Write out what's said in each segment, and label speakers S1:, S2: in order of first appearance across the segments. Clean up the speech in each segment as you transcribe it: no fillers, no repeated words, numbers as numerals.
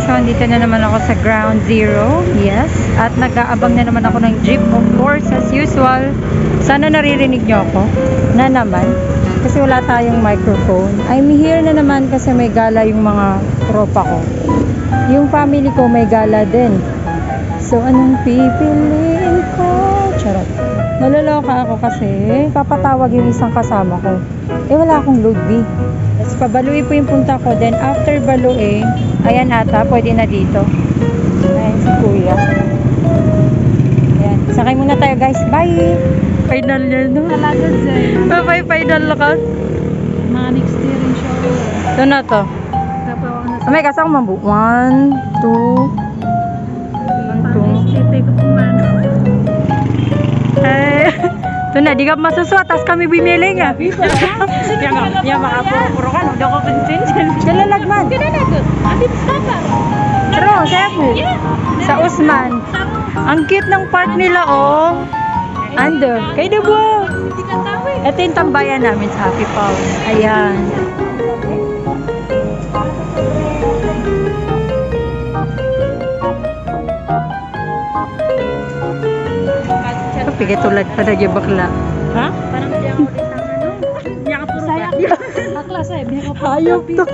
S1: So, andito na naman ako sa Ground Zero. Yes. At nag-aabang na naman ako ng jeep. Of course, as usual. Sana naririnig nyo ako. Na naman. Kasi wala tayong microphone. I'm here na naman kasi may gala yung mga tropa ko. Yung family ko may gala din. So, anong pipiliin ko? Charot. Naloloka ako kasi papatawag yung isang kasama ko. Wala akong load B. Tapos pabaluin po yung punta ko. Then after baluin, ayan ata, pwede na dito. Ayan si kuya. Ayan. Sakay muna tayo guys. Bye! Final yan, no?
S2: Talaga dyan.
S1: Bye-bye, final lakas.
S2: Mga next year rin siya.
S1: Ito na to. May kasang mambu. 1, 2. Ito na, di ka masuswa. Tapos kami bimili nga. Yan makapuro ka. Huwag ako pinsin. Dalalagman. Pero, siyempre. Sa Usman. Ang cute ng park nila, oh. Ando. Kay Dubo. Ito yung tambayan namin sa Happy Pound. Ayan. Pigay tulad pa na yung bakla. Ha?
S2: Parang hindi ako rin tama, no? Hindi ako puro ba? Bakla sa'yo.
S1: Hayop to.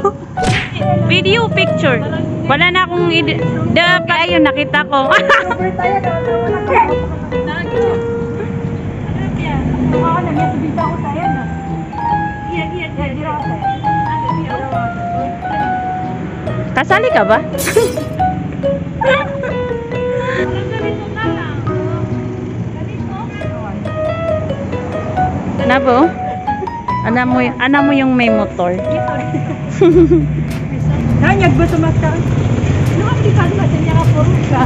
S3: Video picture. Wala na akong kayo nakita ko. Kasali ka ba? Ano po? Ana mo yung may motor.
S1: Hanyag ba tumata?
S2: Ano ang likan ba? Diyan niya ka puro ka.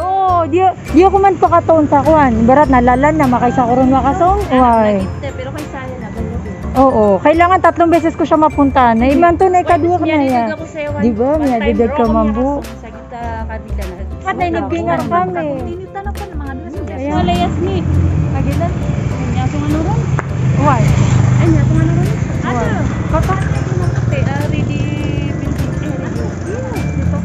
S1: Oo, di ako man pakataon sa kuhan. Barat nalalan na makaysa ko rin makasong. Why?
S2: Pero kay sana na.
S1: Oo, kailangan 3 beses ko siya mapunta. Na iman to na ikadua ko na yan. Di ba? May adidag ka mambu.
S2: Sa kita kabila na.
S1: At na inibingar kami.
S2: Tinita na pa ng mga dulas.
S1: Ayan.
S2: Wala yasni. Kagilan. Kanya kung ano ron.
S1: Why?
S2: Ay, niya kung ano ron. Ano?
S1: Papa?
S2: Ready building area. Yes, dito.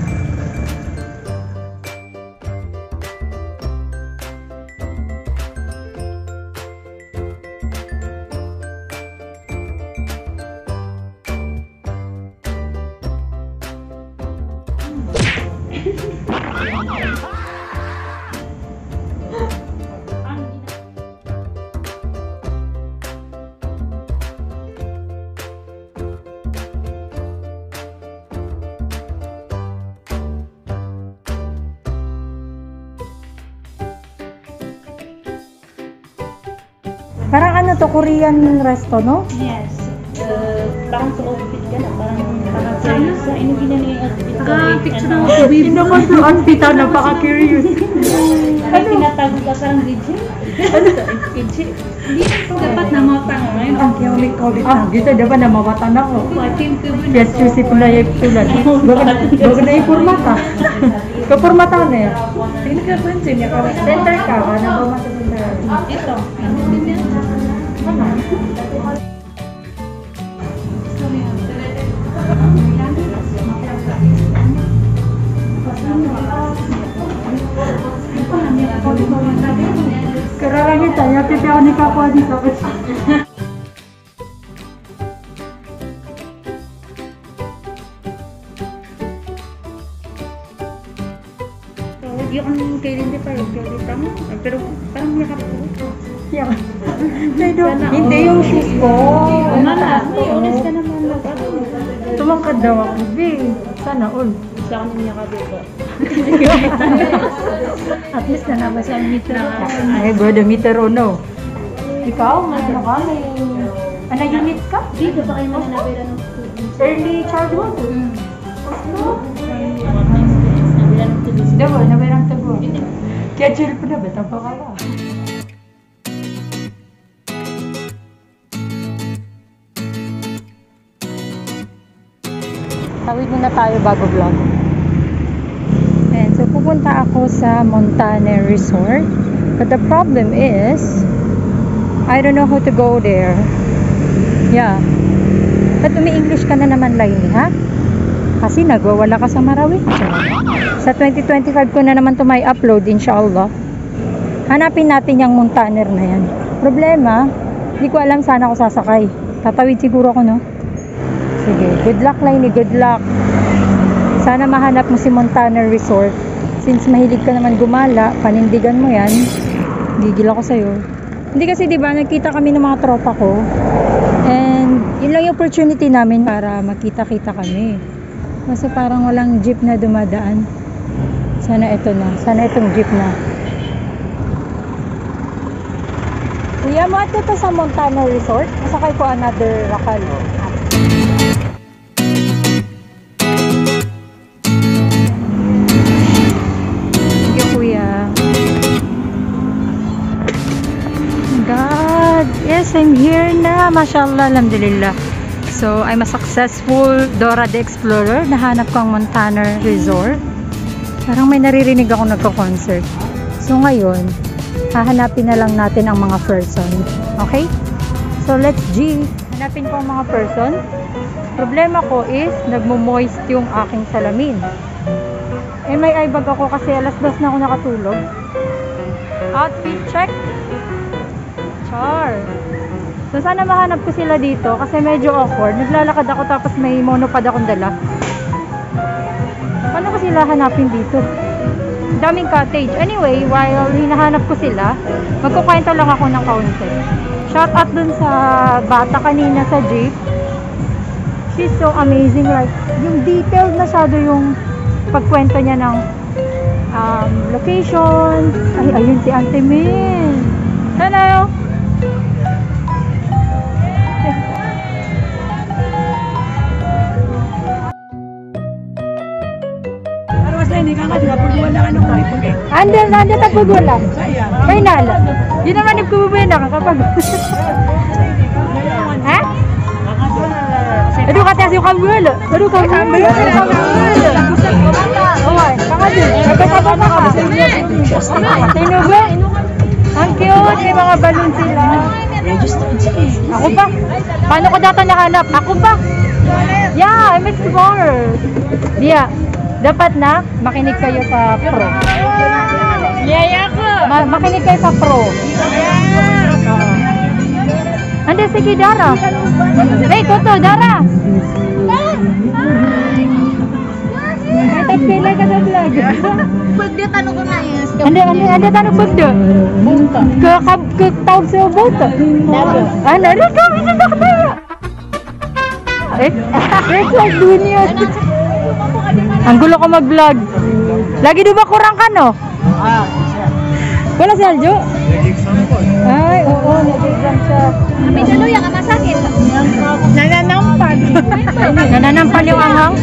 S1: Parang ano to, Korean resto, no?
S2: Yes. Parang sa outfit ka na. Parang sa ini ginani outfit ko. Picture ng
S1: Hindi naman to outfit, napaka-curious.
S2: Ano? Tinatago ka parang DJ? DJ? Hindi. Dapat namapang ngayon.
S1: Ang kiulit-ulit na. Dito, diba namawatan ako.
S2: Patin ko ba?
S1: Yes, si Kulay tulad. Bago na ipormata. Kapormata na yan.
S2: Sino ka ba? Sino ka ba?
S1: Center ka, na ba matapos
S2: Ito. Ano din yan?
S1: Kararangin tayo, pipiyaw ni Kapwa dito.
S2: Hindi ako kailan di pa yung kailan mo. Pero parang yakap ko.
S1: Yeah. Hindi yung shoes ko.
S2: Mala, honest ka naman.
S1: Tumangkad daw ako, B. Sana all.
S2: Sa akin niya ka ba?
S1: At least na naman siya meter. Ay, brother, meter o no? Ikaw, may ano ka? Ano unit ka?
S2: Dito ba kayo mananabira ng
S1: Early childhood?
S2: Nabira ng tubig.
S1: Diba, nabirang tago. Kaya chill pa na, betang pa kaya. Tawid muna tayo bago vlog. Ayan, so pupunta pupunta ako sa Montana Resort. But the problem is, I don't know how to go there. Yeah. Ba't umi-English ka na naman, Lainey, ha? Kasi nagwawala ka sa Marawi. Sa 2025 ko na naman to may upload, inshallah. Hanapin natin yung Montaner na yan. Problema, hindi ko alam saan ako sasakay. Tatawid siguro ako, no? Sige, good luck, Lainey, good luck. Sana mahanap mo si Montana Resort. Since mahilig ka naman gumala, panindigan mo yan. Gigil ako sa'yo. Hindi kasi, di ba, nagkita kami ng mga tropa ko. And, yun lang yung opportunity namin para magkita-kita kami. Kasi parang walang jeep na dumadaan. Sana ito na. Sana itong jeep na. Kuya, mo ito sa Montana Resort. Masakay ko another rakal. Thank you, kuya. God, yes, I'm here na. Mashallah, alhamdulillah. So, I'm a successful Dora the Explorer. Nahanap ko ang Montana Resort. Parang may naririnig ako nagko-concert. So, ngayon, hahanapin na lang natin ang mga person. Okay? So, let's G. Hanapin ko ang mga person. Problema ko is, nagmo-moist yung aking salamin. Eh, may eye bag ako kasi alas 2 na ako nakatulog. Outfit check. Char. So, sana mahanap ko sila dito kasi medyo awkward. Naglalakad ako tapos may monopod akong dala. Paano ko sila hanapin dito? Daming cottage. Anyway, while hinahanap ko sila, magkukwento lang ako ng kaunti. Shout out dun sa bata kanina sa jeep. She's so amazing. Like, yung detailed masyado yung pagkwento niya ng location. Ay, ayun si Auntie Min. Hello! Andal na tagpagwala. Final. Yun naman nagkububuyan ako kapag... Ha? Aduh kata yung kabwala. Aduh kabwala. Oy, pangadin. Nagkasabot na ka. Sino ba? Ang cute. May mga balloon sila. Ako pa. Paano ko data nahanap? Ako pa. Yeah, I'm explorer. Yeah. Dapat na makinig kayo sa pro.
S3: Yaya ko!
S1: Makinig kayo sa pro. Ande, sige, Dara. Hey, Toto, Dara. Ay, tagpilay ka sa vlog.
S2: Pwede tanong ko na is.
S1: Ande, tanong pwede.
S2: Bunta.
S1: Tawag sa bunta. Ano, ikaw, isasak tayo. Eh, like dunia. Ang gulo ko mag-vlog. Lagi di ba kurang ka, no? Wala si Aljo? Ay, oo, nag-exam siya.
S2: May saluya ka masakit.
S1: Nananampal. Nananampal yung anghang?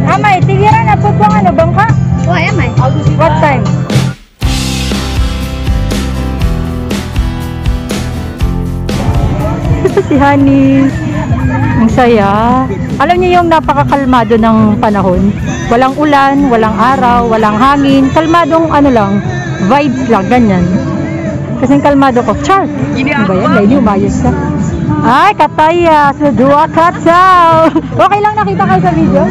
S1: Amay, tigiran na po bang ano, bangka?
S2: Why am I?
S1: What time? Si Honey. Ang saya. Alam niyo yung napakakalmado ng panahon. Walang ulan, walang araw, walang hangin. Kalmadong ano lang, vibes lang, ganyan. Kasing kalmado ko. Char! Ano ba yan? Lainey, umayos ka. Ay, kataya! Sudua kataw! Okay lang nakita kayo sa video?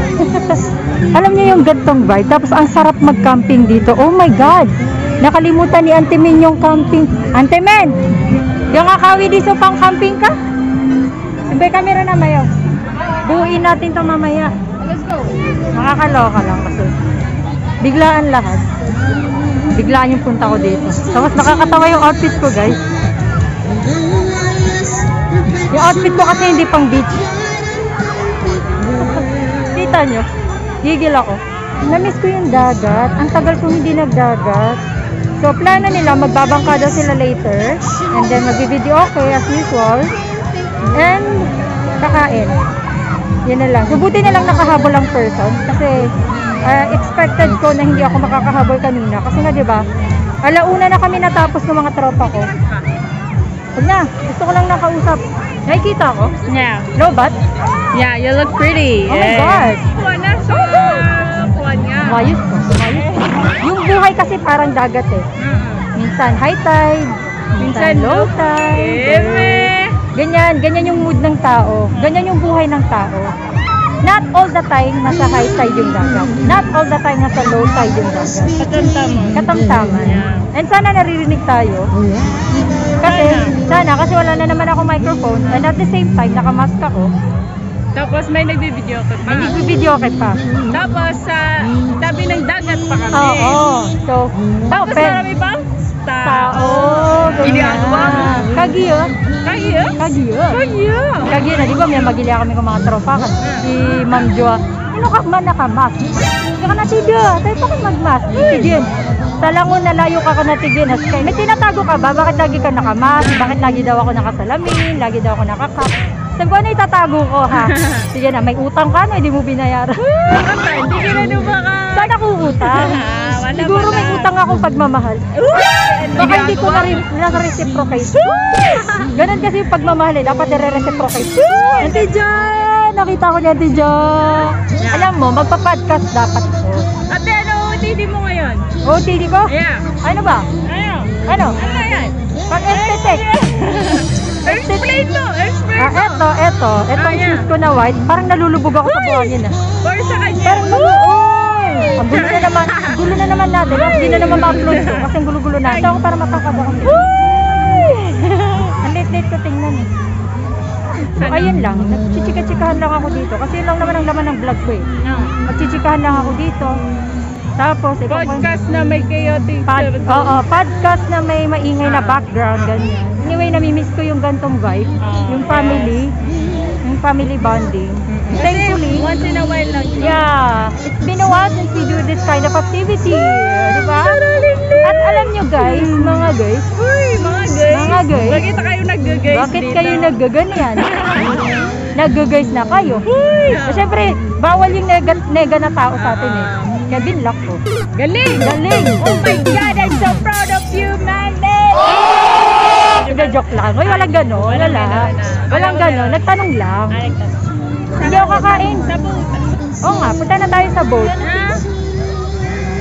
S1: Alam niyo yung gantong vibe. Tapos ang sarap mag-camping dito. Oh my God! Nakalimutan ni Auntie Min yung camping. Auntie Min! Yung akawi dito pang camping ka? Sabay camera na mayo. Buuin natin to mamaya.
S2: Let's go.
S1: Makakaloka lang kasi. Biglaan lahat. Biglaan yung punta ko dito. Tapos nakakatawa yung outfit ko, guys. Yung outfit ko kasi hindi pang beach. Kita nyo? Gigil ako. Namiss ko yung dagat. Ang tagal kong hindi nagdagat. So, plano nila, magbabangka daw sila later. And then, mag-video okay as usual. And, kakain. Yan na lang. So, buti na lang nakahabol ang person. Kasi, expected ko na hindi ako makakahabol kanina. Kasi nga, diba, alauna na kami natapos ng mga tropa ko. Huwag na. Gusto ko lang nakausap. Nakikita ko?
S3: Yeah.
S1: Lobat?
S3: Yeah, you look pretty.
S1: Oh my God.
S3: Wala siya. Wala.
S1: Umayos ko. Yung buhay kasi parang dagat eh. Minsan high tide, minsan low tide. Ganyan yung mood ng tao. Ganyan yung buhay ng tao. Not all the time nasa high tide yung dagat. Not all the time nasa low tide yung dagat. Katamtaman. And sana naririnig tayo. Kasi wala na naman ako microphone. And at the same time, nakamask ako.
S3: Tapos may nagbibideo ka pa.
S1: Hindi video ka pa.
S3: Tapos sa tabi ng dagat pa kami.
S1: Oo. So,
S3: Tapos marami pang tao.
S1: Ginagawa mo. Kagiyo.
S3: Kagiyo?
S1: Kagiyo na, di ba may magilya kami kung mga tropa ka. Si Ma'am Joa, ano ka man nakamas? Hindi ka natidio, tayo pa kayo magmas. Sige, talangon na layo ka natigin. May tinatago ka ba? Bakit lagi ka nakamas? Bakit lagi daw ako nakasalamin? Lagi daw ako nakakap? Sabi ko, ano itatago ko ha? Sige na, may utang ka na, hindi mo binayaran.
S3: Hindi ka na baka.
S1: Saan ako utang? Siguro may utang akong pagmamahal. Baka hindi ko na-reciprocate. Ganun kasi yung pagmamahal eh, dapat nare-reciprocate. Auntie Jo! Nakita ko ni Auntie Jo. Alam mo, magpa-podcast dapat ko.
S3: Ate, ano OTD mo ngayon?
S1: OTD ko?
S3: Yeah.
S1: Ano ba? Ano?
S3: Ano yan?
S1: Pag-aesthetic.
S3: Explain mo!
S1: Etong shoes ko na white, parang nalulubog ako sa buhangin ah.
S3: Or sa kanya?
S1: Parang ang gulo na naman natin. Hindi na naman ma-upload ko kasi ang gulo-gulo na. Ito ako para matangkad ako. Ang late-late ko tingnan eh. So ayun lang, nagchichika-chikahan lang ako dito. Kasi yun lang naman ang laman ng vlog ko eh. Magchichikahan lang ako dito. Tapos,
S3: podcast na may chaotic
S1: podcast na may maingay na background, ganyan. Anyway, namimiss ko yung gantong vibe, yung family bonding. Thankfully,
S3: once in a while lang.
S1: Yeah, it's been a while since we do this kind of activity, di ba? At alam nyo guys, mga guys,
S3: Bakit kayo nag-guys?
S1: bakit kayo naggaganyan? Nag-guys na kayo. Siyempre, bawal yung nega na tao sa atin eh. Kaya binlock ko.
S3: Galing!
S1: Oh my God, I'm so proud of you, Mandy! Joke lang. Uy, walang gano'n. Walang gano'n. Nagtanong lang. Hindi ako kakain.
S3: Sa boat.
S1: Oo nga, punta na tayo sa boat.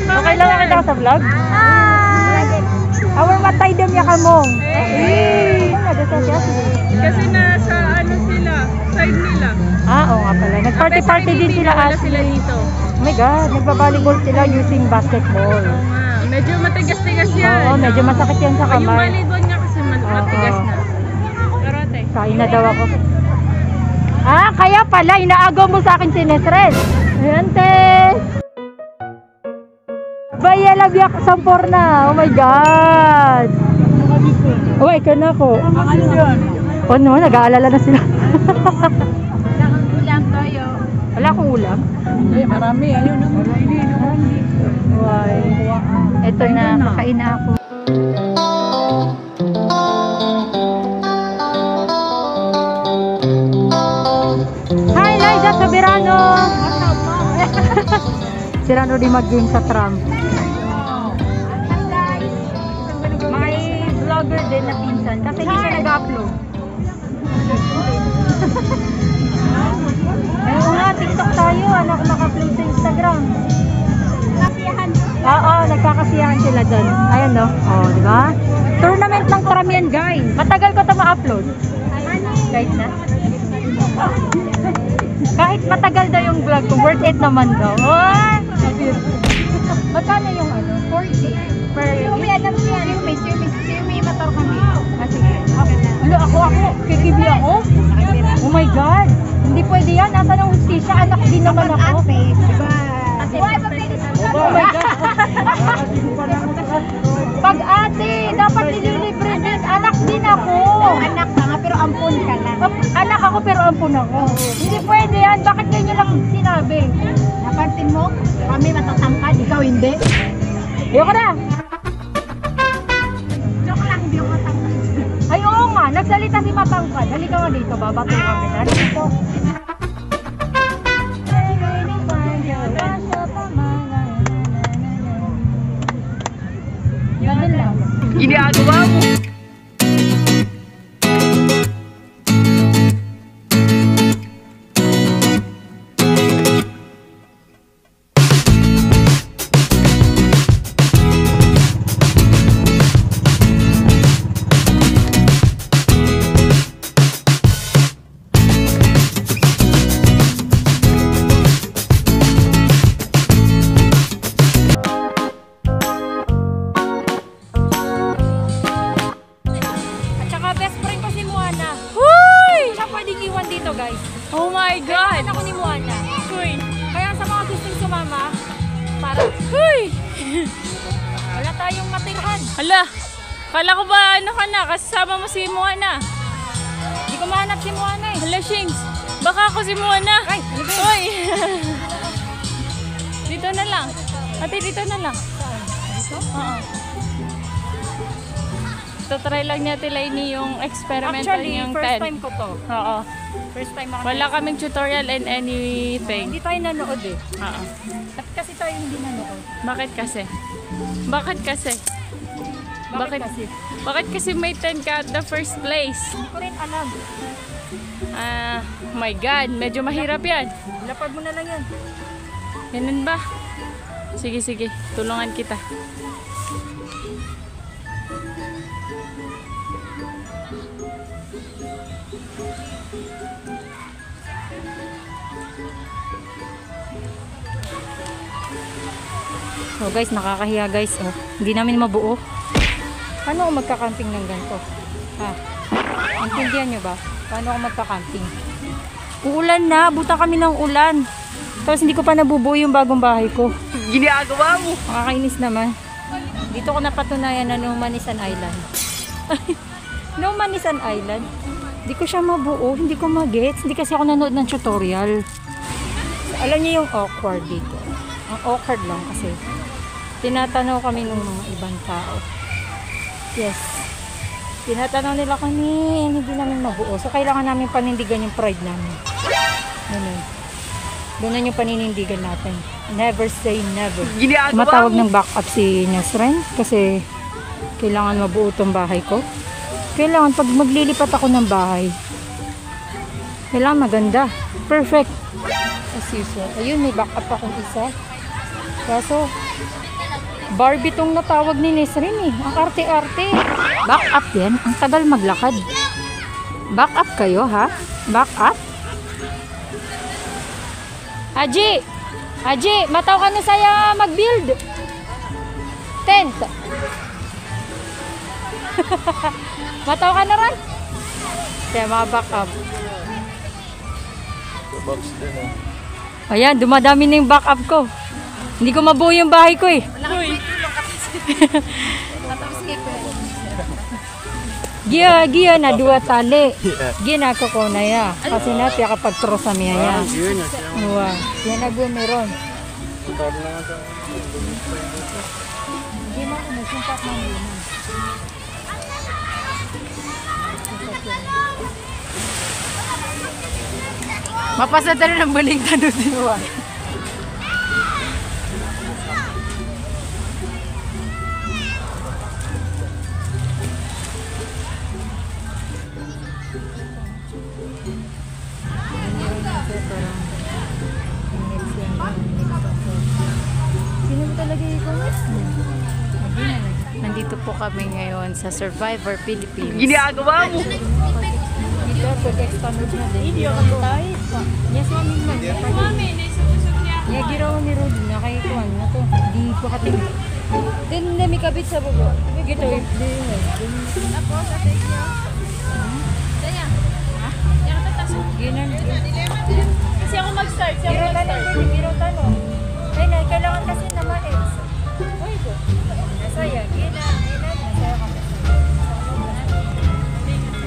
S1: Okay lang nakita ka sa vlog? Awar matay dam ya kamong.
S3: Kasi nasa sila, side nila.
S1: Oo nga pala. Nag-party din sila
S3: Wala sila dito.
S1: Oh my God, nagbabalibol sila using basketball.
S3: Medyo matigas-tigas yan.
S1: Oo, medyo masakit yan sa
S3: Yung
S1: kamay.
S3: volleyball nga kasi matigas na. Pero ate.
S1: Kain na daw ako. Kaya pala, inaagaw mo sa akin si Nesred. Ayan, te. Baya labyak sampor na. Oh my God. Uy, ka na ko. Oh no, nag-aalala na sila.
S3: Ulam tayo.
S1: Wala akong ulam.
S3: Marami. Ayun na.
S1: Why? Ito na, makain na ako. Hi, Liza Soberano! Si Rano di mag-game sa tram. May vlogger din na pinsan kasi hindi siya nag-upload. Ayun nga, TikTok tayo. Anak maka-upload sa Instagram. Oo, nagkakasiyahan sila doon. Ayan no. Oh, di ba? Tournament ng tram yan, guys. Matagal ko 'to ma-upload. Kahit na. Kahit matagal daw yung vlog ko, worth it naman daw. Oh! Magkano yung 40 per
S2: May alam siya, may motor kami.
S1: sige. Ako, kikibi ako? Oh my God! Hindi pwede yan. Nasaan ang hustisya? Anak din naman ako.
S2: Diba?
S1: Oh my God! Pag ate, dapat nililibre din. Anak din ako.
S2: Anak ka nga, pero ampun ka lang.
S1: Anak ako pero ampun ako. Hindi pwede yan. Bakit ganyan lang sinabi?
S2: Napansin mo, kami matatangkad, ikaw hindi.
S1: Ayoko na.
S2: Joke lang, hindi ako matangkad.
S1: Ay, oo nga. Nagsalita si Matangkad. Halika nga dito. Babato kami. Halika dito. Ganun lang.
S3: Ginagawa mo.
S1: tayong matirhan.
S3: Hala, kala ko ba ano ka na, kasama mo si Moana.
S1: Hindi ko mahanap si Moana eh.
S3: Hala, Shings, baka ako si Moana.
S1: Ay, ano ba?
S3: Hoy! Dito na lang. Ate, dito na lang.
S1: Dito?
S3: Oo. Try lang niya Lainey yung experimental
S1: Actually,
S3: yung
S1: first
S3: 10.
S1: time ko to.
S3: Oo.
S1: First time ako.
S3: Wala kaming tutorial and anything.
S1: Hindi tayo nanood eh.
S3: Oo.
S1: At kasi tayo hindi nanood.
S3: Bakit kasi? Bakit kasi?
S1: Bakit kasi?
S3: Bakit kasi may 10 ka at the first place?
S1: Hindi ko rin alam.
S3: My God, medyo mahirap yan.
S1: Lapad mo na lang yan.
S3: Ganun ba? Sige, sige. Tulungan kita.
S1: So guys, nakakahiya guys. Oh. Hindi namin mabuo. Paano ako magka-camping ng ganito? Ha? Intindihan nyo ba? Paano ako magka-camping? Uulan na. Buta kami ng ulan. Tapos hindi ko pa nabubuo yung bagong bahay ko.
S3: Ginagawa mo!
S1: Nakakainis naman. Dito ko napatunayan na No Man is an Island. No Man is an Island? Hindi ko siya mabuo. Hindi ko magets. Hindi kasi ako nanood ng tutorial. So, alam niyo yung awkward dito. Ang awkward lang kasi tinatanaw kami ng mga ibang tao. Yes. Tinatanaw nila kami. Hindi namin mabuo. So, kailangan namin panindigan yung pride namin. Ganun. Ganun yung paninindigan natin. Never say never. Matawag ng backup si Nesren kasi kailangan mabuo tong bahay ko. Kailangan pag maglilipat ako ng bahay, kailangan maganda. Perfect. As usual. Ayun, may backup akong isa. Kaso, Barbie tong natawag ni Nesren eh. Ang arte-arte. Backup yan. Ang tagal maglakad. Backup kayo ha? Backup? Haji! Haji! Mataw ka na saya mag-build! Tent! Mataw ka na rin? Kaya mga backup. Ayan, dumadami na yung backup ko. Hindi ko mabuo yung bahay ko eh. Giya na dua tali. Giya na ko na ya. Kasi na piya kapag trosa miya ya. Uwa. Yan na gua meron. Hindi mo ko nasimpat ng lima. Mapasada rin ang baling tanong din mo. Sino talaga ito?
S3: Nandito po kami ngayon sa Survivor Philippines.
S2: Ginagawa mo!
S1: Dito, pag-expand na din. Hindi ako tayo. Yes, mami man.
S3: Mami, naisusok niya ako.
S1: Yeah, giraw ni Rudy. Nakikuan na to. Di ko kating. Then, may kabit sa baba. Gito,
S3: Ako, sa take niya. Kaya? Ha? Yung tatasok.
S1: ginan.
S3: Kasi ako mag-start.
S1: Giraw tanong. Giraw tanong. Ay, na, kailangan kasi naman eh. Uy, ko. Nasaya. Ginan. Nasaya ka.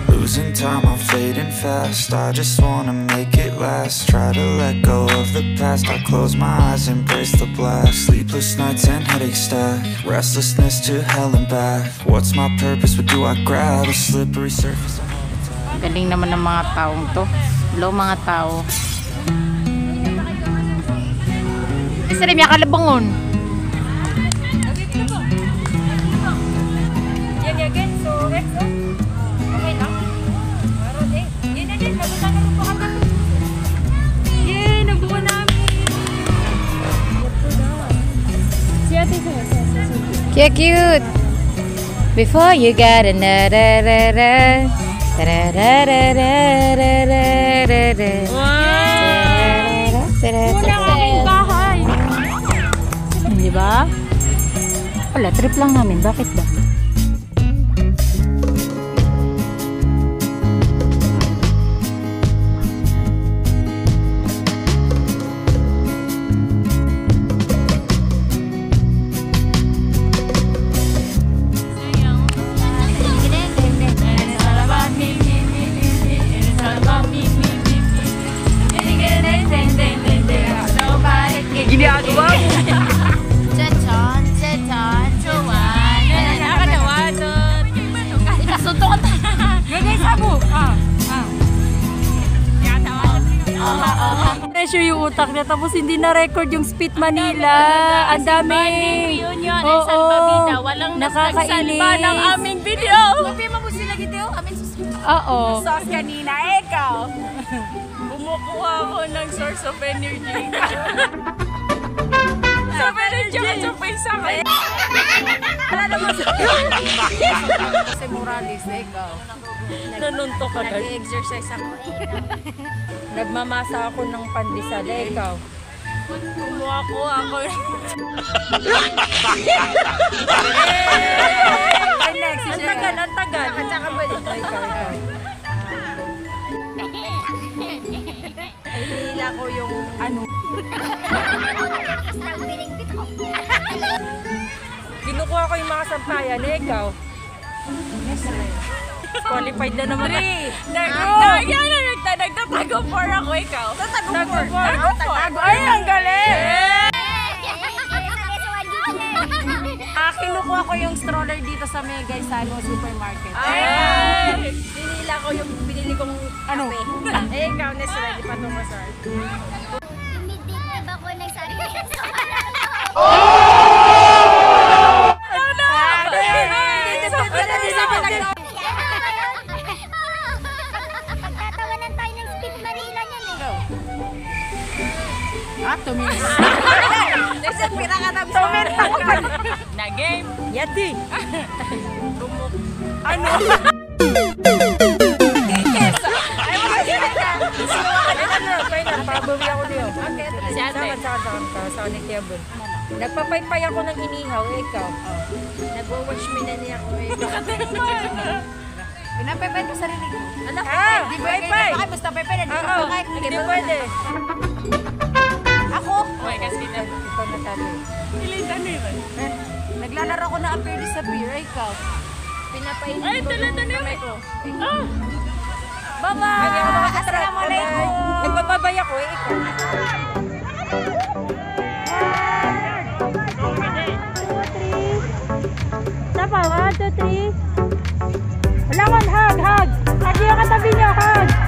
S4: Losing time, I'm fading fast. I just wanna make it last. Try to let go of the past. I close my eyes, embrace the blast. Sleepless nights and headaches stack. Restlessness to hell and back. What's my purpose? What do I grab? A slippery surface.
S3: Galing naman ng mga taong to. Hello mga tao. Isa rin yung kalabangon.
S1: Yan again. So, exo. Okay lang. Meron eh. Yan again. Nabutan na po kami. Yay! Nabuo namin. Si ate sa
S3: Cute, cute. Before you got another.
S1: Wala kaming bahay.
S3: Di ba?
S1: Wala, trip lang namin. Bakit ba? pressure yung utak niya. Tapos hindi na-record yung Speed Manila. Ang dami.
S3: Reunion ay salbabida. Walang nagsalba ng aming video.
S1: Oo.
S3: Sauce kanina, ikaw. Bumukuha ako ng source of energy. Source of energy at sa paysa ka. Wala naman sa
S2: Kasi Morales, ikaw.
S3: nanuntok ka.
S2: Nag-exercise ako.
S1: Nagmamasa ako ng pandesal. Ikaw.
S3: Kumuha ko ako.
S1: Ay, next. Ang tagal, ang tagal.
S2: Tsaka ba dito?
S1: Ikaw.
S2: Ay, hinila ko yung ano.
S1: Kinukuha ko yung mga sampayan. Ikaw. Qualified na naman.
S3: Nagtatago for ako, ikaw.
S1: Tago for.
S3: Ay, ang galing!
S2: Kinukuha ko yung stroller dito sa Mega Sano Supermarket.
S3: Ay!
S2: Hinila ko yung binili kong ano? Ikaw, Nes, ready pa ito mo, sir.
S5: Hindi ba ko nagsabi sa Pagtatawanan tayo ng Speed Manila niyan eh.
S2: Tuminis. Nasa pira ka na.
S3: Na game.
S1: Yati.
S3: Ano?
S1: Pabawi ako niyo.
S3: Si ate.
S1: Sa Nikiabon. Nagpapaypay ako ng inihaw. Ikaw.
S2: Nag-watch me na niya ako. Pinapaypay ko sarili ko. Anak, di ba
S1: paypay?
S2: Basta paypay na.
S1: Oo, hindi pwede.
S2: Ako?
S3: Okay, kasi kita.
S1: Ikaw natali.
S3: Ilitan nila.
S2: Naglalaro ko na appear sa beer. Ikaw. Pinapainin
S3: Ay,
S2: ko
S3: talata
S2: yung
S3: na
S2: kamay ko.
S3: Ah!
S2: Bye-bye! Assalamualaikum!
S1: Nagbababay ako eh. Ikaw. Tapa, 1, 2, 3. Wala ko, hug. Hug yung katabi niyo, hug.